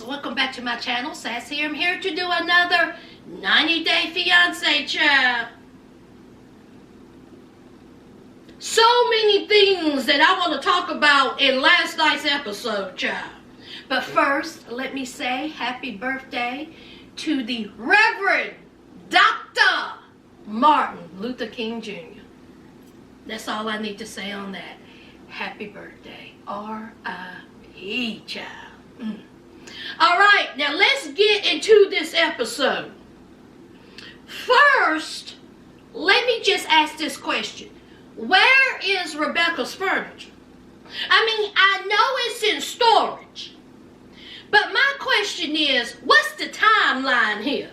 welcome back to my channel. Sass here. I'm here to do another 90-day fiancé child. So many things that I want to talk about in last night's episode, child. But first, let me say happy birthday to the Reverend Dr. Martin Luther King Jr. That's all I need to say on that. Happy birthday. R.I.P. child. Alright, now let's get into this episode. First, let me just ask this question. Where is Rebecca's furniture? I mean, I know it's in storage. But my question is, what's the timeline here?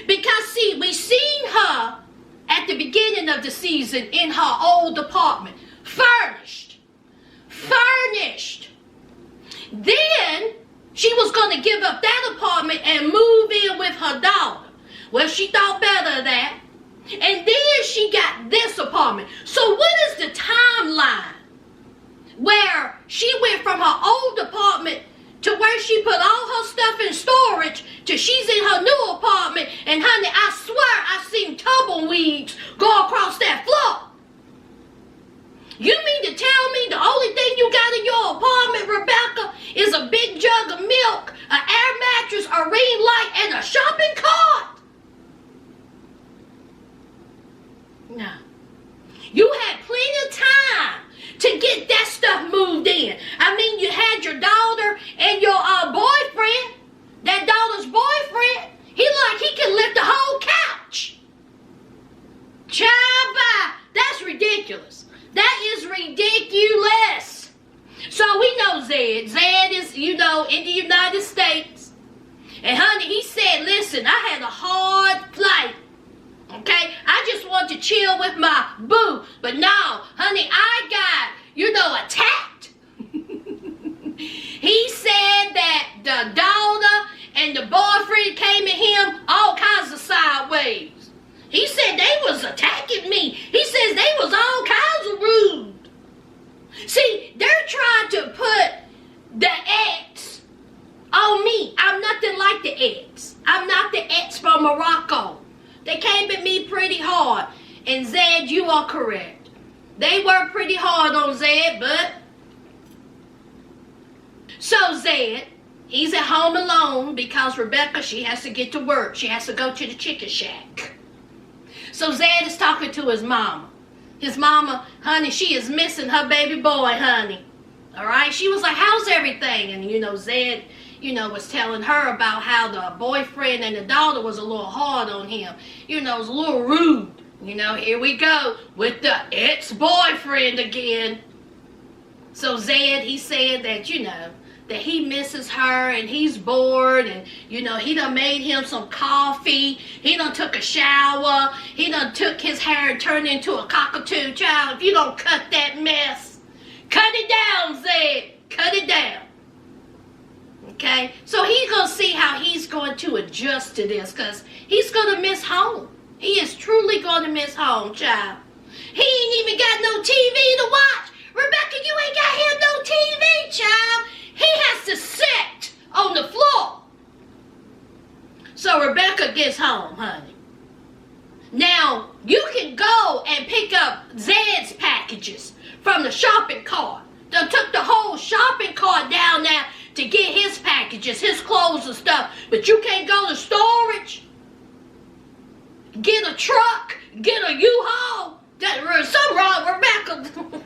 Because, see, we seen her at the beginning of the season in her old apartment. Furnished. Then, she was going to give up that apartment and move in with her daughter. Well, she thought better of that. And then she got this apartment. So what is the timeline where she went from her old apartment to where she put all her stuff in storage to she's in her new apartment? And honey, I swear I seen tumbleweeds go across that floor. You mean to tell me the only thing you got in your apartment, Rebecca, is a big jug of milk, an air mattress, a ring light, and a shopping cart? No. You had plenty of time to get that stuff moved in. I mean, you had your daughter and your boyfriend, that daughter's boyfriend. He can lift the whole couch. Child, bye. That's ridiculous. That is ridiculous. So we know Zed. Zed is, in the United States. And honey, he said, listen, I had a hard flight. Okay? I just want to chill with my boo. But no, honey, I got, attacked. He said that the daughter and the boyfriend came at him all kinds of sideways. He said they was attacking me. He says they was all kinds of rude. See, they're trying to put the ex on me. I'm nothing like the ex. I'm not the ex from Morocco. They came at me pretty hard. And Zed, you are correct. They were pretty hard on Zed, but... So Zed, he's at home alone because Rebecca, she has to get to work. She has to go to the chicken shack. So Zed is talking to his mama. His mama, honey, she is missing her baby boy, honey. All right? She was like, how's everything? And, Zed, was telling her about how the boyfriend and the daughter was a little hard on him. It was a little rude. Here we go with the ex-boyfriend again. So Zed, he said that, that he misses her and he's bored and, he done made him some coffee. He done took a shower. He done took his hair and turned into a cockatoo. Child, if you don't cut that mess, cut it down, Zed. Cut it down. Okay? So he's going to see how he's going to adjust to this because he's going to miss home. He is truly going to miss home, child. He ain't even got no TV to watch. Rebecca, you ain't got him no TV, child. He has to sit on the floor. So Rebecca gets home, honey. Now, you can go and pick up Zed's packages from the shopping cart. They took the whole shopping cart down there to get his packages, his clothes and stuff. But you can't go to storage, get a truck, get a U-Haul. There's something wrong, Rebecca.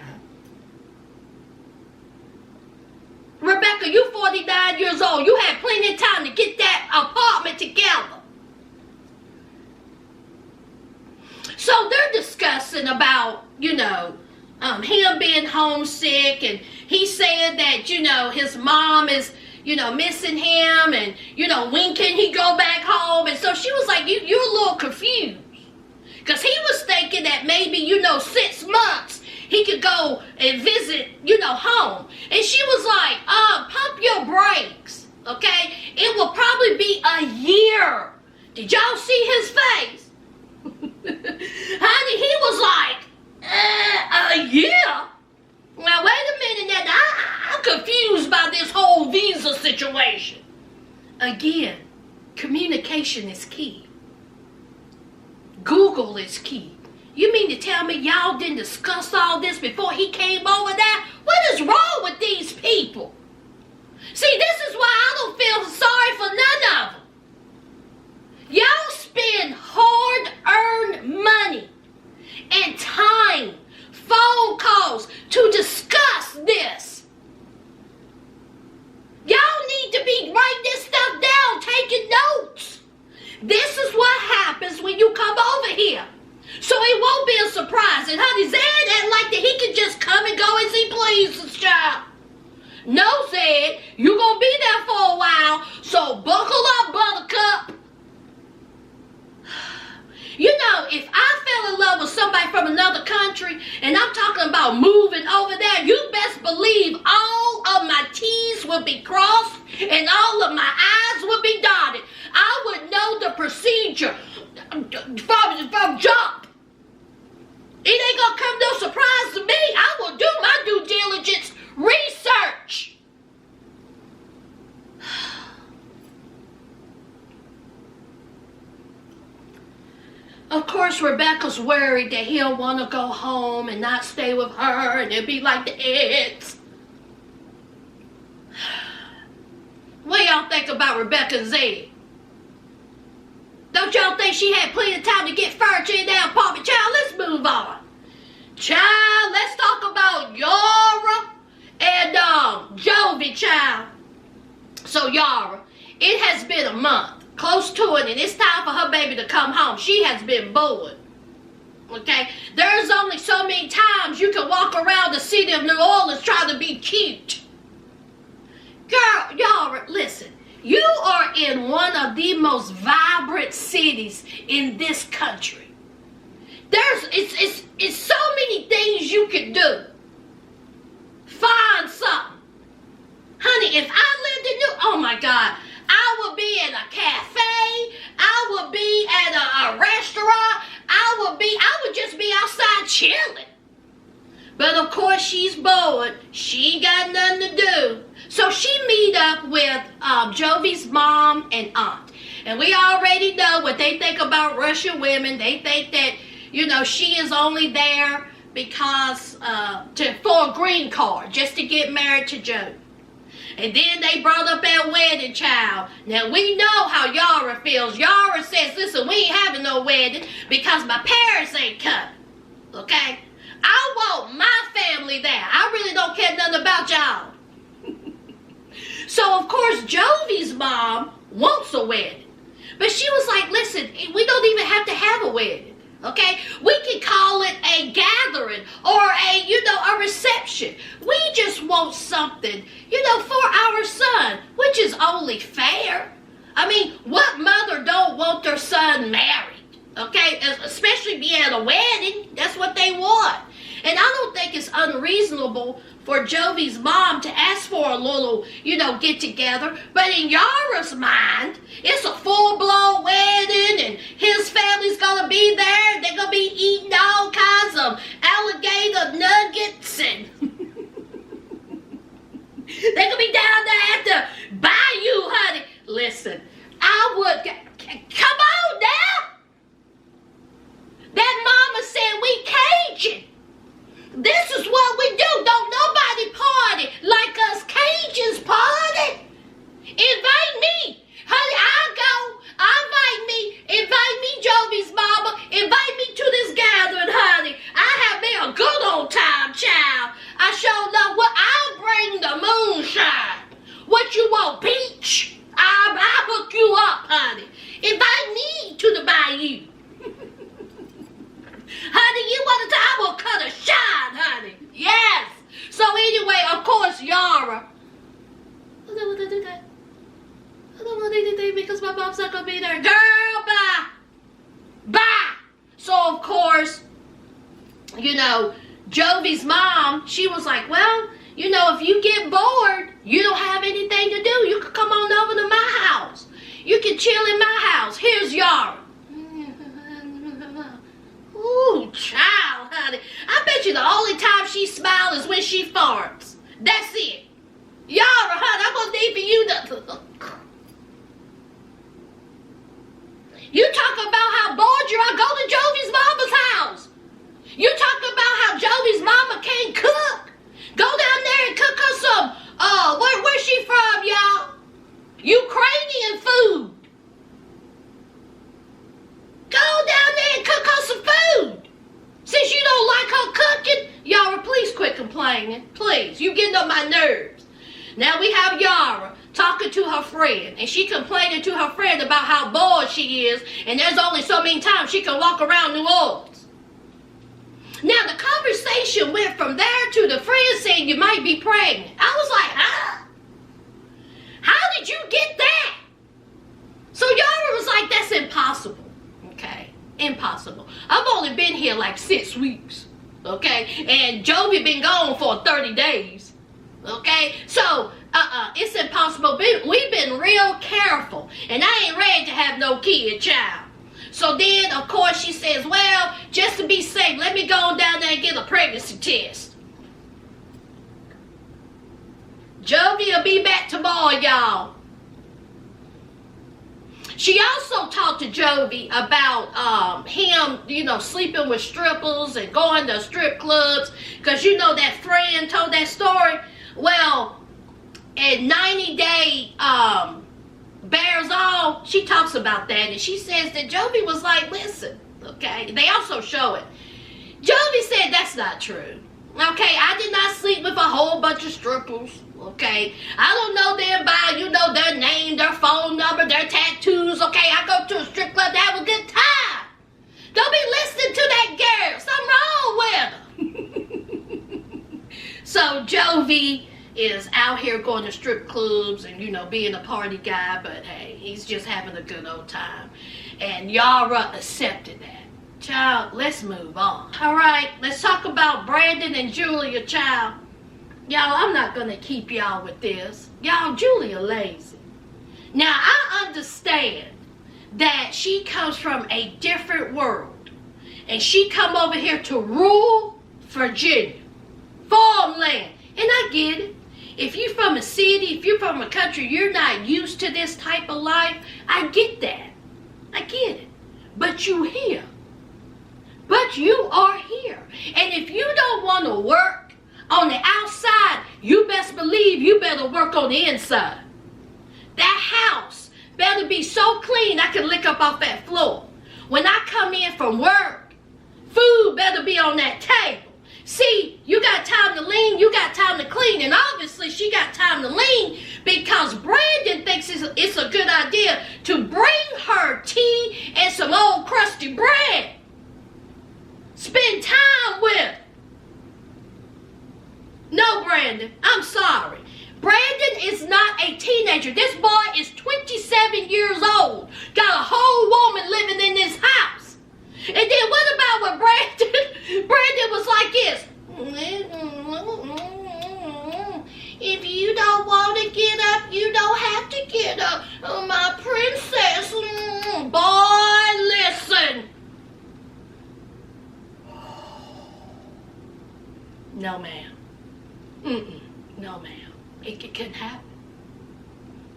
Rebecca, you 49 years old. You had plenty of time to get that apartment together. So they're discussing about, him being homesick. And he said that, his mom is, missing him. And, when can he go back home? And so she was like, you're a little confused. Because he was thinking that maybe, 6 months he could go and visit, home. And she was like, pump your brakes, okay? It will probably be a year. Did y'all see his face? Honey, he was like, a year? Now, wait a minute, I'm confused by this whole visa situation. Again, communication is key. Google is key. You mean to tell me y'all didn't discuss all this before he came over there? What is wrong with these people? See, this is why I don't feel sorry for none of them. Y'all spend hard-earned money and time, phone calls to discuss this. Y'all need to be writing this stuff down, taking notes. This is what happens when you come over here. So it won't be a surprise. And honey, Zeid act like that he can just come and go as he pleases, child. No, Zeid, you gonna be there for a while, so buckle up, buttercup. You know, if I fell in love with somebody from another country, and I'm talking about moving over there, you best believe all of my T's would be crossed and all of my I's would be dotted. I would know the procedure from jump. It ain't gonna come no surprise to me. I will do my due diligence research. Of course, Rebecca's worried that he'll want to go home and not stay with her, and it'll be like the ex. What y'all think about Rebecca and Zeid? Don't y'all think she had plenty of time to get furniture in that apartment? Child, let's move on. Child, let's talk about Yara and Jovi, child. So Yara, it has been a month, close to it, and it's time for her baby to come home. She has been bored. Okay? There's only so many times you can walk around the city of New Orleans trying to be cute. Girl, Yara, listen. You are in one of the most vibrant cities in this country. It's so many things you can do. Find something. Honey, if I lived in oh my God, I would be at a cafe. I would be at a restaurant. I would just be outside chilling. But of course she's bored. She got nothing to do. So she meet up with Jovi's mom and aunt. And we already know what they think about Russian women. They think that, you know, she is only there because for a green card, just to get married to Joe. And then they brought up that wedding, child. Now we know how Yara feels. Yara says, listen, we ain't having no wedding because my parents ain't coming. Okay? I want my family there. I really don't care nothing about y'all. So, of course, Jovi's mom wants a wedding. But she was like, listen, we don't even have to have a wedding, okay? We can call it a gathering or a reception. We just want something, for our son, which is only fair. I mean, what mother don't want their son married, okay? Especially be at a wedding. That's what they want. And I don't think it's unreasonable for Jovi's mom to ask for a little, get-together. But in Yara's mind, it's a full-blown wedding, and his family's going to be there, and they're going to be eating all kinds of alligator nuggets, and they're going to be down there at the bayou, honey. Listen, I would... Come on now! That mama said we Cajun. This is what we do. Don't nobody party like us Cajuns party. Invite me. Honey, I'll go. Invite me, Jovi's mama. Invite me to this gathering, honey. I have me a good old time, child. I sure love what I'll bring the moonshine. What you want, peach? I'll hook you up, honey. Invite me to the bayou. Honey, you want to I will cut a shine, honey. Yes. So anyway, of course, Yara. I don't want to do that. I don't want anything because my mom's not going to be there. Girl, bye. Bye. So, of course, Jovi's mom, she was like, well, if you get bored, you don't have anything to do. You can come on over to my house. You can chill in my house. Here's Yara. Ooh, child, honey. I bet you the only time she smiles is when she farts. That's it. Yara, honey, I'm going to need for you to... Now we have Yara talking to her friend, and she complaining to her friend about how bored she is, and there's only so many times she can walk around New Orleans. Now the conversation went from there to the friend saying you might be pregnant. I was like, huh? How did you get that? So Yara was like, that's impossible. Okay, impossible. I've only been here like 6 weeks. Okay, and Jovi been gone for 30 days. Okay, so it's impossible. We've been real careful, and I ain't ready to have no kid, child. So then, of course, she says, well, just to be safe, let me go on down there and get a pregnancy test. Jovi will be back tomorrow, y'all. She also talked to Jovi about him, sleeping with strippers and going to strip clubs. Because that friend told that story. Well, at 90-day bears all, she talks about that. And she says that Jovi was like, listen, okay. They also show it. Jovi said that's not true. Okay, I did not sleep with a whole bunch of strippers. Okay, I don't know them by, their name, their phone number, their tattoos. Okay, I go to a strip club to have a good time. Don't be listening to that girl. Something wrong with her. So Jovi is out here going to strip clubs and, being a party guy. But, hey, he's just having a good old time. And Yara accepted that. Child, let's move on. All right, let's talk about Brandon and Julia, child. Y'all, I'm not going to keep y'all with this. Y'all, Julia lazy. Now, I understand that she comes from a different world. And she come over here to rule Virginia. Farmland. And I get it. If you're from a city, if you're from a country, you're not used to this type of life. I get that. I get it. But you here. But you are here. And if you don't want to work on the outside, you best believe you better work on the inside. That house better be so clean I can lick up off that floor. When I come in from work, food better be on that table. See, you got time to lean, you got time to clean, and obviously she got time to lean because Brandon thinks it's a good idea to bring her tea and some old crusty bread. Spend time with. No, Brandon, I'm sorry. Brandon is not a teenager. This boy is 27 years old. Got a whole woman living in this house. And then what about when Brandon was like this? If you don't want to get up, you don't have to get up. Oh, my princess. Boy, listen. No, ma'am. No, ma'am. It couldn't happen.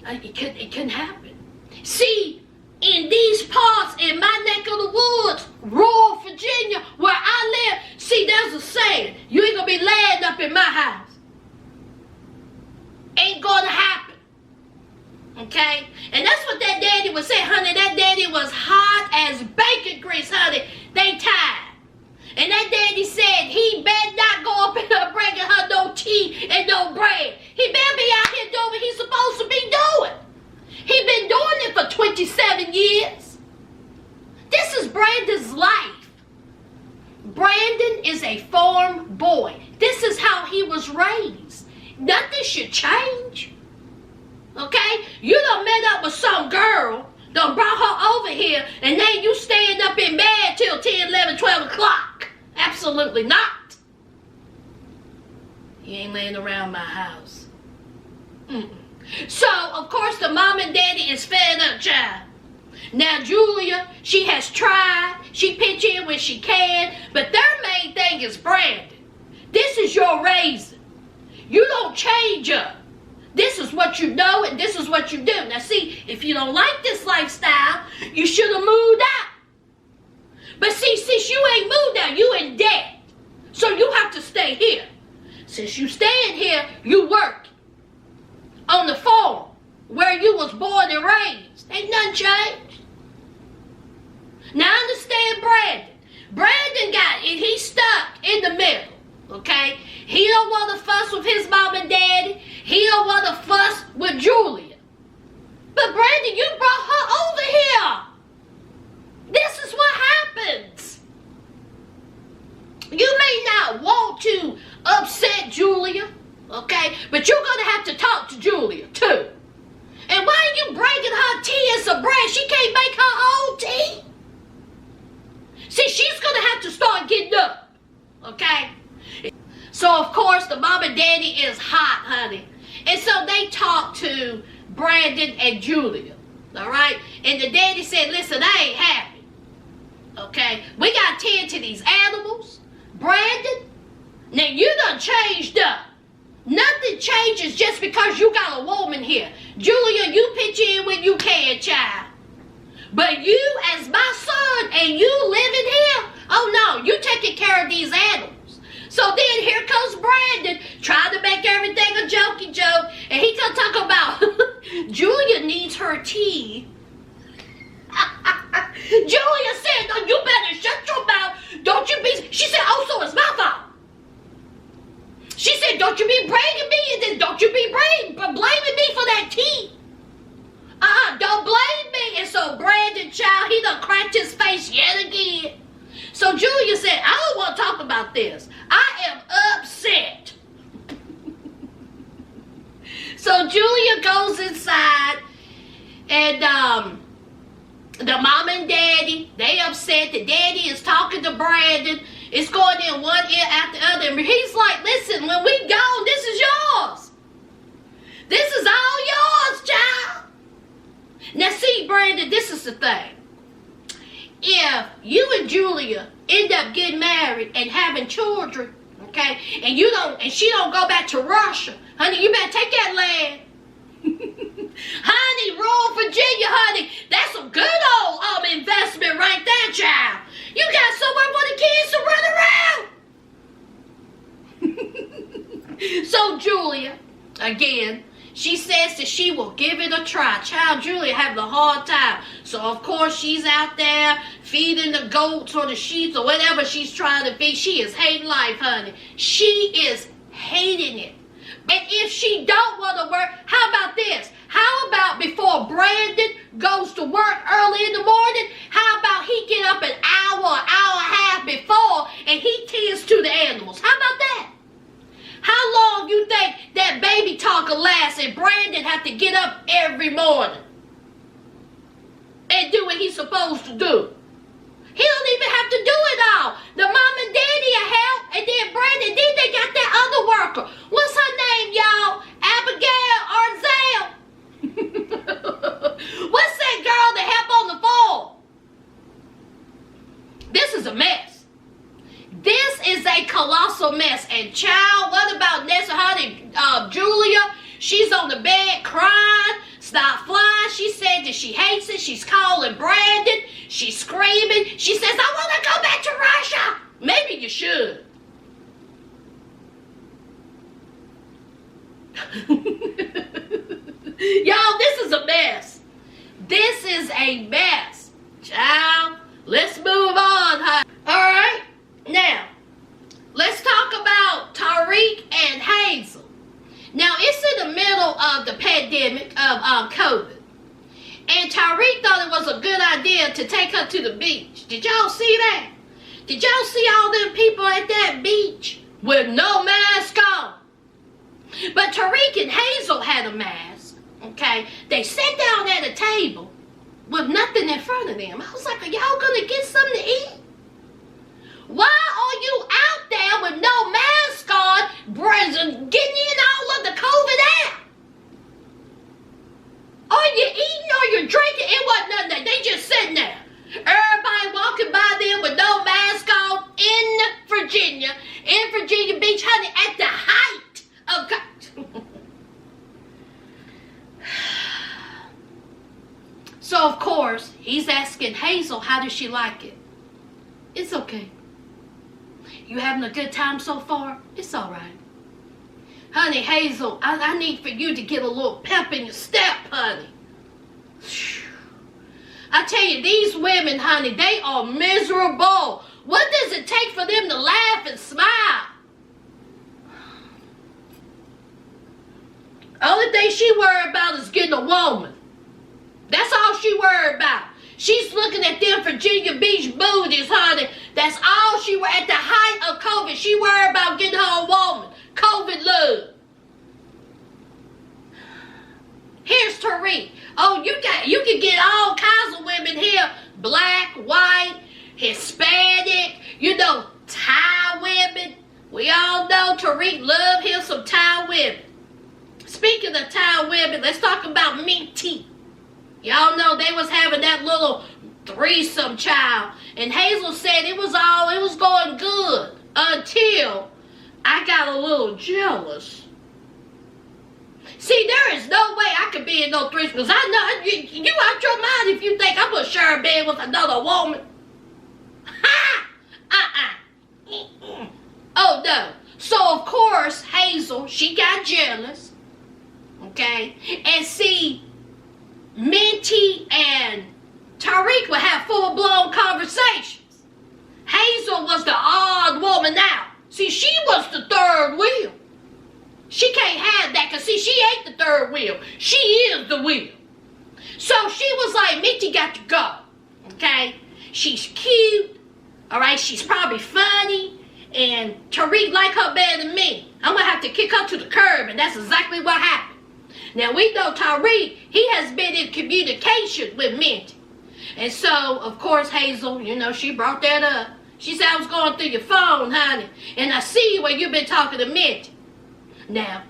It couldn't happen. See, in these parts, in my neck of the woods, rural Virginia, where I live, see, there's a saying, you ain't gonna be laying up in my house. Ain't gonna happen. Okay? And that's what that daddy was saying, honey. That daddy was hot as bacon grease, honey. They tied. And that daddy said he better not go up in her bringing her no tea and no bread. He better be out here doing what he's supposed to be doing. He been doing it for 27 years. This is Brandon's life. Brandon is a farm boy. This is how he was raised. Nothing should change. Okay? You done met up with some girl, done brought her over here, and then you staying up in bed till 10, 11, 12 o'clock. Absolutely not. He ain't laying around my house. So, of course, the mom and daddy is fed up, child. Now, Julia, she has tried. She pitch in when she can. But their main thing is Brandon. This is your raising. You don't change up. This is what you know and this is what you do. Now, see, if you don't like this lifestyle, you should have moved out. But see, since you ain't moved out, you in debt. So you have to stay here. Since you staying here, you work on the farm where you was born and raised. Ain't nothing changed. Now understand Brandon. Brandon got it. He's stuck in the middle. Okay? He don't want to fuss with his mom and daddy. He don't want to fuss with Julia. But Brandon, you brought her over here. This is what happens. You may not want to upset Julia, okay? But you're going to have to talk to Julia, too. And why are you breaking her tea and some bread? She can't make her own tea. See, she's going to have to start getting up, okay? So, of course, the mom and daddy is hot, honey. And so they talk to Brandon and Julia, all right? And the daddy said, listen, I ain't happy, okay? We got to tend to these animals. Brandon, now you done changed up. Nothing changes just because you got a woman here. Julia, you pitch in when you can, child. But you, as my son, and you living here, oh no, you taking care of these animals. So then here comes Brandon, trying to make everything a jokey joke, and he gonna talk about Julia needs her tea. Julia said, no, you better shut your mouth. Don't you be, she said, oh, so it's my fault. She said, don't you be blaming me, and then don't you be blaming me for that tea. Don't blame me. And so Brandon, child, he done cracked his face yet again. So Julia said, I don't want to talk about this. I am upset. So Julia goes inside, and the mom and daddy, they upset. The daddy is talking to Brandon. It's going in one ear after the other. And he's like, listen, when we gone, this is yours. This is all yours, child. Now see, Brandon, this is the thing. If you and Julia end up getting married and having children, okay, and she don't go back to Russia, honey, you better take that land. Honey, rural Virginia, honey, that's a good old investment right there, child. You got somewhere for the kids to run around. So Julia, again, she says that she will give it a try. Child, Julia having a hard time. So, of course, she's out there feeding the goats or the sheep or whatever she's trying to feed. She is hating life, honey. She is hating it. And if she don't want to work, how about this? How about before Brandon goes to work early in the morning, how about he get up an hour and a half before and he tends to the animals? How about that? How long you think that baby talk will last and Brandon have to get up every morning and do what he's supposed to do? He don't even have to do it all. The mom and daddy will help, and then Brandon, then they got that other worker. What's her name, y'all? Abigail or Zale? What's that girl that help on the farm? This is a mess. This is a colossal mess. And child, what about Nessa, honey? Julia, she's on the bed crying. Stop flying. She said that she hates it. She's calling Brandon. She's screaming. She says, I want to go back to Russia. Maybe you should. Y'all, this is a mess. This is a mess. Child, let's move on, huh? All right. Now, let's talk about Tariq and Hazel. Now, it's in the middle of the pandemic of COVID. And Tariq thought it was a good idea to take her to the beach. Did y'all see that? Did y'all see all them people at that beach with no mask on? But Tariq and Hazel had a mask, okay? They sat down at a table with nothing in front of them. I was like, are y'all going to get something to eat? Why are you out there with no mask on, getting in all of the COVID air? Are you eating or you drinking? It wasn't nothing there. They just sitting there. Everybody walking by them with no mask on in Virginia Beach, honey, at the height of... So, of course, he's asking Hazel, how does she like it? It's okay. You having a good time so far? It's all right. Honey, Hazel, I need for you to get a little pep in your step, honey. I tell you, these women, honey, they are miserable. What does it take for them to laugh and smile? Only thing she worried about is getting a woman. That's all she worried about. She's looking at them Virginia Beach booties, honey. That's all she worried. At the height of COVID, she worried about getting her a woman. COVID love. Here's Tariq. Oh, you can get all kinds of women here. Black, white, Hispanic, Thai women. We all know Tariq love him some Thai women. Speaking of Thai women, let's talk about Minty. Y'all know they was having that little threesome child. And Hazel said it was going good until I got a little jealous. See, there is no way I could be in no threesome, because I know you out your mind if you think I'm going to share a bed with another woman. Ha! Oh, no. So, of course, Hazel, she got jealous. Okay? And see, Minty and Tariq would have full-blown conversations. Hazel was the odd woman out. See, she was the third wheel. She can't have that, because see, she ain't the third wheel. She is the wheel. So she was like, Minty got to go. Okay? She's cute. All right? She's probably funny. And Tariq like her better than me. I'm going to have to kick her to the curb, and that's exactly what happened. Now, we know Tariq, he has been in communication with Minty. And so, of course, Hazel, she brought that up. She said, I was going through your phone, honey, and I see where you've been talking to Minty. Now,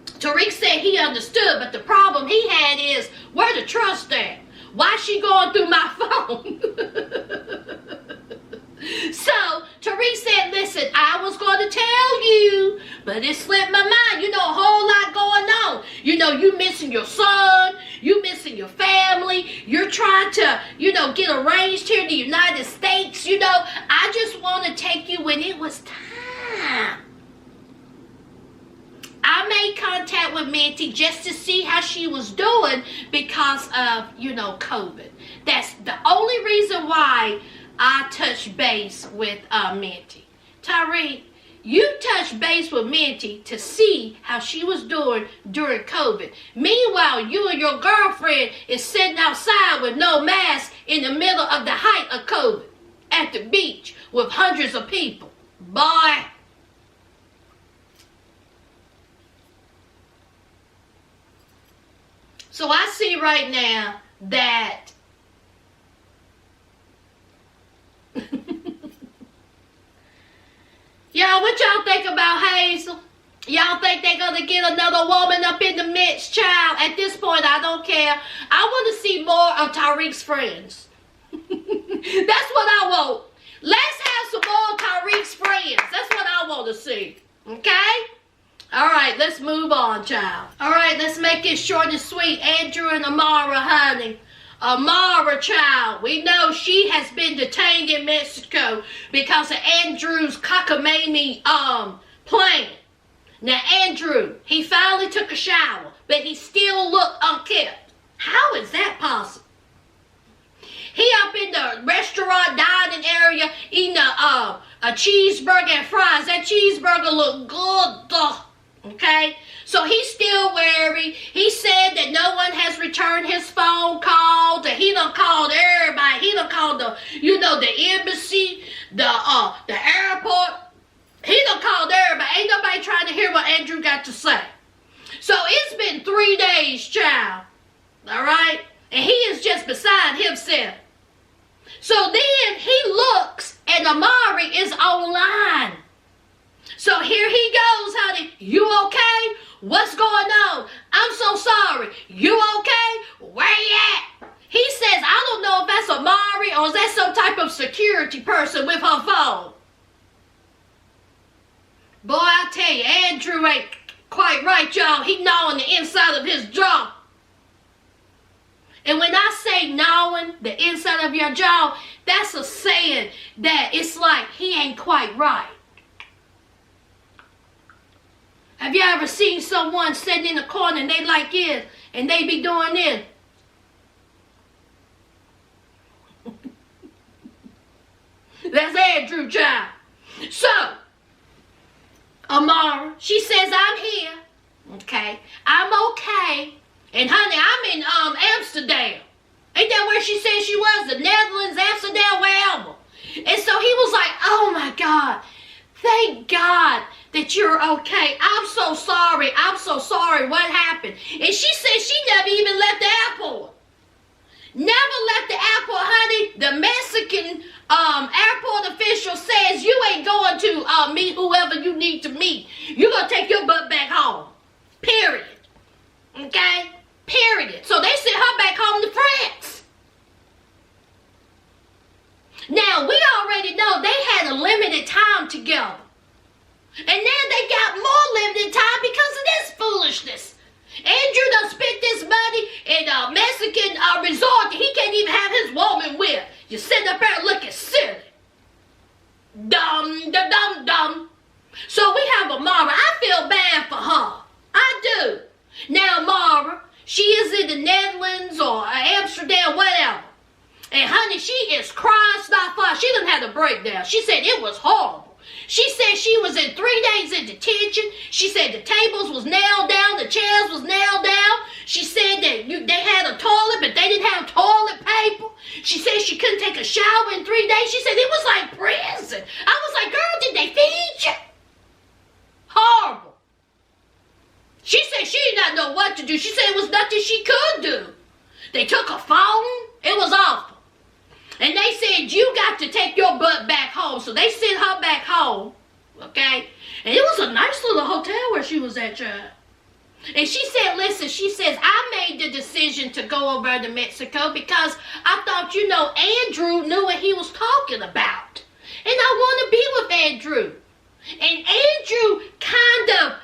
Tariq said he understood, but the problem he had is, where the trust at? Why she going through my phone? So, Tariq said, listen, I was going to tell you, but it slipped my mind. A whole lot going on. You missing your son. You missing your family. You're trying to, get arranged here in the United States. I just want to take you when it was time. I made contact with Minty just to see how she was doing because of, COVID. That's the only reason why I touched base with Minty. Tariq, you touched base with Minty to see how she was doing during COVID. Meanwhile, you and your girlfriend is sitting outside with no mask in the middle of the height of COVID at the beach with hundreds of people. Boy. So I see right now that y'all, what y'all think about Hazel? Y'all think they're going to get another woman up in the midst, child? At this point, I don't care. I want to see more of Tariq's friends. That's what I want. Let's have some more Tariq's friends. That's what I want to see. Okay? All right, let's move on, child. All right, let's make it short and sweet. Andrew and Amira, honey. Amira, child, we know she has been detained in Mexico because of Andrew's cockamamie plan. Now, Andrew, he finally took a shower, but he still looked unkempt. How is that possible? He up in the restaurant dining area eating a cheeseburger and fries. That cheeseburger looked good, though. Okay, so he's still wary. He said that no one has returned his phone call. That he done called everybody. He done called the embassy, the airport. He done called everybody. Ain't nobody trying to hear what Andrew got to say. So it's been 3 days, child. All right, and he is just beside himself. So then he looks, and Amira is online. So here he goes, honey. You okay? What's going on? I'm so sorry. You okay? Where you at? He says, I don't know if that's Amira or is that some type of security person with her phone. Boy, I tell you, Andrew ain't quite right, y'all. He gnawing the inside of his jaw. And when I say gnawing the inside of your jaw, that's a saying that it's like he ain't quite right. Have you ever seen someone sitting in the corner and they like this and they be doing this? That's Andrew, child. So, Amira, she says, I'm here. Okay? I'm okay. And honey, I'm in Amsterdam. Ain't that where she said she was? The Netherlands, Amsterdam, wherever. And so he was like, oh my God, thank God that you're okay. I'm so sorry. I'm so sorry. What happened? And she said she never even left the airport. Never left the airport, honey. The Mexican airport official says you ain't going to meet whoever you need to meet. You're going to take your butt back home. Period. Okay? Period. So they sent her back home to France. Now, we already know they had a limited time together. And now they got more limited time because of this foolishness. Andrew done spent this money in a Mexican resort that he can't even have his woman with. You sitting up there looking silly. Dumb. So we have Amara. I feel bad for her. I do. Now Amara, she is in the Netherlands or Amsterdam, whatever. And honey, she is crying, stop fire. She done had a breakdown. She said it was horrible. She said she was in 3 days in detention. She said the tables was nailed down, the chairs was nailed down. She said that they had a toilet, but they didn't have toilet paper. She said she couldn't take a shower in 3 days. She said it was like prison. I was like, girl, did they feed you? Horrible. She said she did not know what to do. She said it was nothing she could do. They took her phone. It was awful. And they said, you got to take your butt back home. So they sent her back home, okay? And it was a nice little hotel where she was at, child. And she said, listen, she says, I made the decision to go over to Mexico because I thought, Andrew knew what he was talking about. And I want to be with Andrew. And Andrew kind of,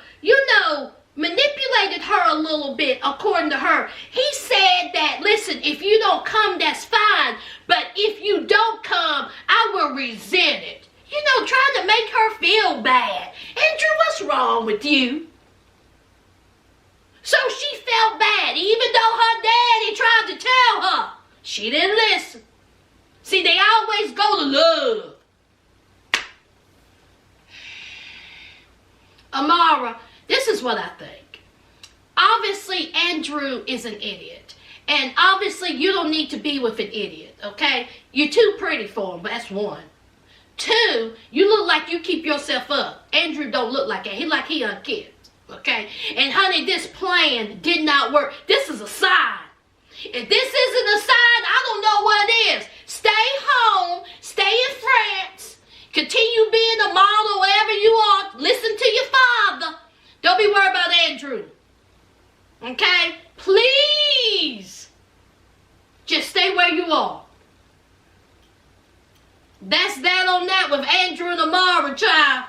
manipulated her a little bit, according to her. He said that, listen, if you don't come, that's fine. But if you don't come, I will resent it. Trying to make her feel bad. Andrew, what's wrong with you? So she felt bad, even though her daddy tried to tell her. She didn't listen. See, they always go to love. Amara, this is what I think. Obviously, Andrew is an idiot. And obviously, you don't need to be with an idiot, okay? You're too pretty for him, but that's one. Two, you look like you keep yourself up. Andrew don't look like that. He unkempt, okay? And honey, this plan did not work. This is a sign. If this isn't a sign, I don't know what it is. Stay home. Stay in France. Continue being a model wherever you are. Listen to your father. Don't be worried about Andrew. Okay? Please. Just stay where you are. That's that on that with Andrew and Amara, child.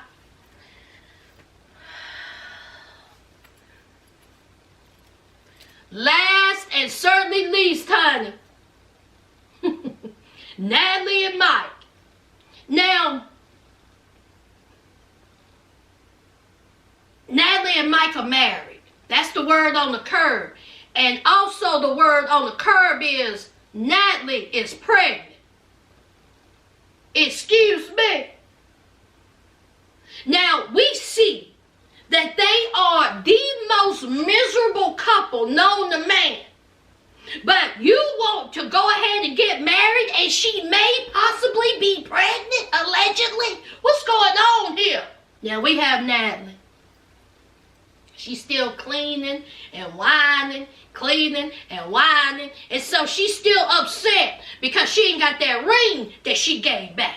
Last and certainly least, honey. Natalie and Mike. Now, Natalie and Mike are married. That's the word on the curb. And also the word on the curb is Natalie is pregnant. Excuse me. Now, we see that they are the most miserable couple known to man. But you want to go ahead and get married and she may possibly be pregnant, allegedly? What's going on here? Now, we have Natalie. She's still cleaning and whining, cleaning and whining. And so she's still upset because she ain't got that ring that she gave back.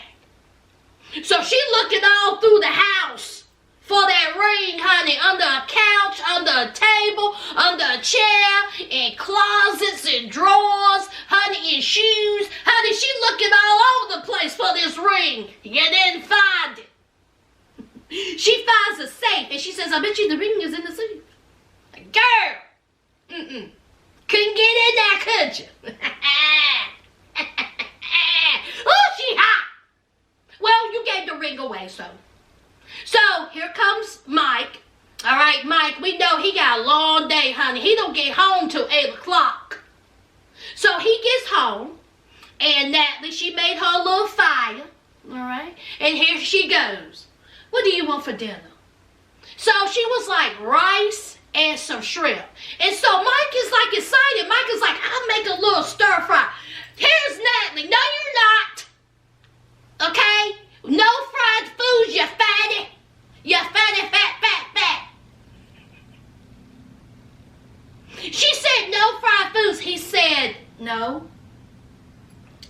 So she looking all through the house for that ring, honey, under a couch, under a table, under a chair, in closets and drawers, honey, in shoes. Honey, she looking all over the place for this ring. You didn't find it. She finds a safe and she says, I bet you the ring is in the safe. Girl, couldn't get in there, could you? Oh, she hot. Well, you gave the ring away, so. So, here comes Mike. All right, Mike, we know he got a long day, honey. He don't get home till 8 o'clock. So, he gets home, and Natalie, she made her a little fire, all right? And here she goes. What do you want for dinner? So, she was like rice and some shrimp. And so Mike is like excited. Mike is like, I'll make a little stir fry. Here's Natalie. No, you're not. Okay? No fried foods, you fatty. You fatty, fat. She said no fried foods. He said no.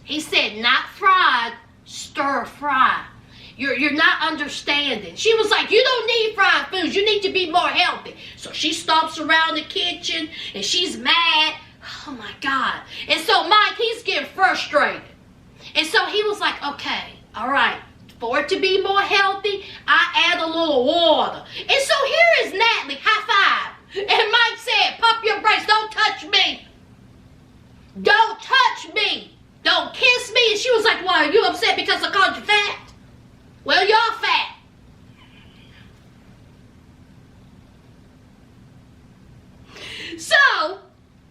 He said not fried, stir fry. You're not understanding. She was like, you don't need fried foods. You need to be more healthy. So she stomps around the kitchen and she's mad. Oh my God. And so Mike, he's getting frustrated. And so he was like, okay, all right. For it to be more healthy, I add a little water. And so here is Natalie, high five. And Mike said, pump your brakes, don't touch me. Don't touch me. Don't kiss me. And she was like, why, are you upset because I called you fat? Well, you're fat. So,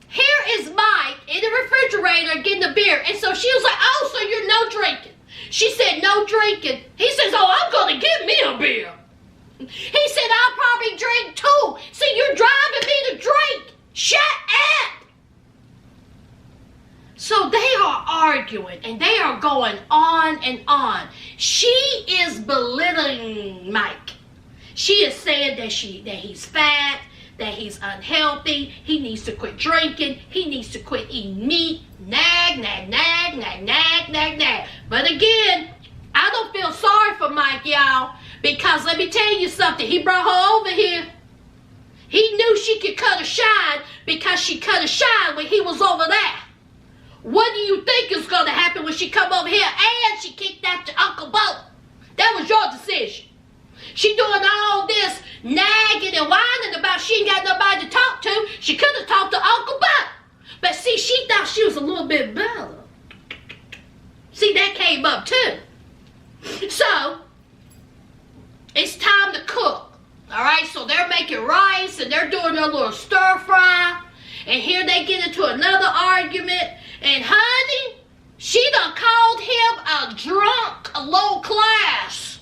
here is Mike in the refrigerator getting a beer. And so she was like, oh, so you're no drinking. She said, no drinking. He says, oh, I'm going to get me a beer. He said, I'll probably drink too. See, you're driving me to drink. Shut up. So they are arguing and they are going on and on. She is belittling Mike. She is saying that he's fat, that he's unhealthy, he needs to quit drinking, he needs to quit eating meat. Nag. But again, I don't feel sorry for Mike, y'all, because let me tell you something. He brought her over here. He knew she could cut a shine because she cut a shine when he was over there. What do you think is going to happen when she come over here and she kicked out your Uncle Bo? That was your decision. She doing all this nagging and whining about she ain't got nobody to talk to. She could have talked to Uncle Bo. But see, she thought she was a little bit better. See, that came up too. So, it's time to cook. All right, so they're making rice and they're doing their little stir fry. And here they get into another argument. And honey, she done called him a drunk, a low class.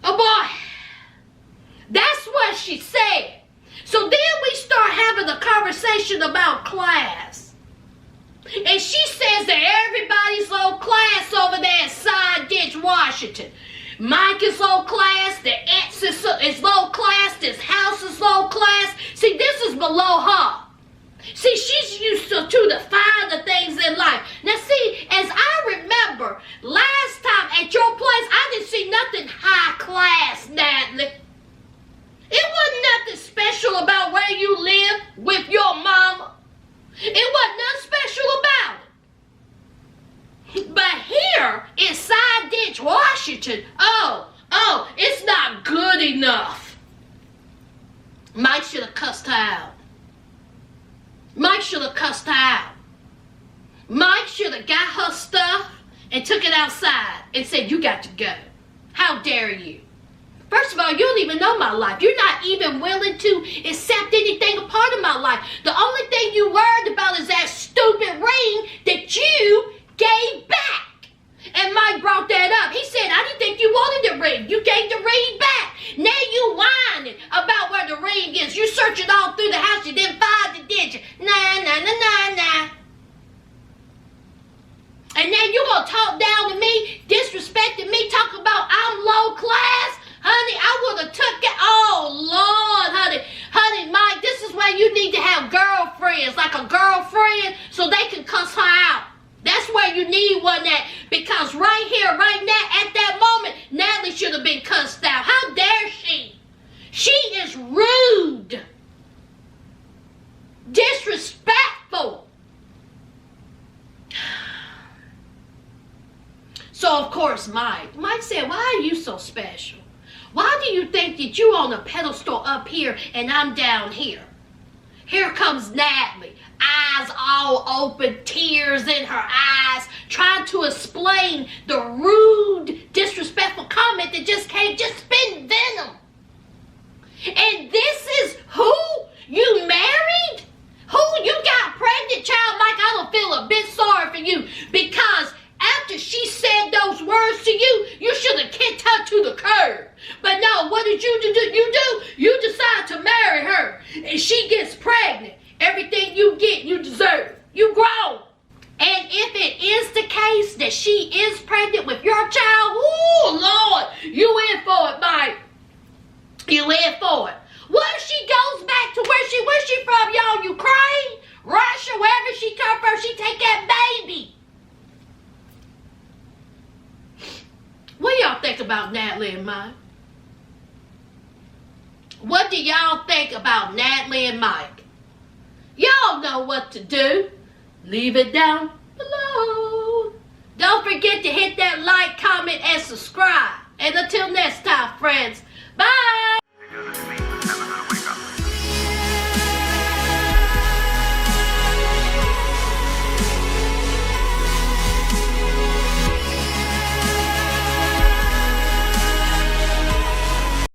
Oh boy, that's what she said. So then we start having a conversation about class. And she says that everybody's low class over there in Zied, Washington. Mike is low class, the ex is low class, this house is low class. See, this is below her. See, she's used to the finer things in life. Now see, as I remember, last time at your place, I didn't see nothing high class, Natalie. It wasn't nothing special about where you live with your mama. It wasn't nothing special about it. But here in Zied, Washington, oh, it's not good enough. Mike should have cussed her out. Mike should have cussed her out. Mike should have got her stuff and took it outside and said, you got to go. How dare you? First of all, you don't even know my life. You're not even willing to accept anything a part of my life. The only thing you worried about is that stupid ring that you gave back. And Mike brought that up. He said, I didn't think you wanted the ring. You gave the ring back. Now you whining about where the ring is. You searching all through the house. You didn't find it, did you? Nah. And now you gonna talk down to me, disrespecting me, talking about I'm low class? Honey, I would have took it. Oh, Lord, honey, Mike, this is why you need to have girlfriends, like a girlfriend, so they can cuss her out. That's where you need one at, because right here, right now, at that moment, Natalie should have been cussed out. How dare she? She is rude, disrespectful. So, of course, Mike said, why are you so special? Why do you think that you on a pedestal up here and I'm down here? Here comes Natalie, eyes all open, tears in her eyes, trying to explain the rude, disrespectful comment that just came, just spitting venom. And this is who you married? Who you got pregnant, child? Mike, I don't feel a bit sorry for you, because after she said those words to you, you should have that you decide to marry her, and she gets pregnant. Everything you get, you deserve. You grow. And if it is the case that she is pregnant with your child, ooh, Lord, you in for it, Mike. You in for it. What if she goes back to where's she from, y'all? Ukraine? Russia? Wherever she come from, she take that baby. What do y'all think about Natalie and Mike? What do y'all think about Natalie and Mike? Y'all know what to do. Leave it down below. Don't forget to hit that like, comment, and subscribe. And until next time, friends, bye.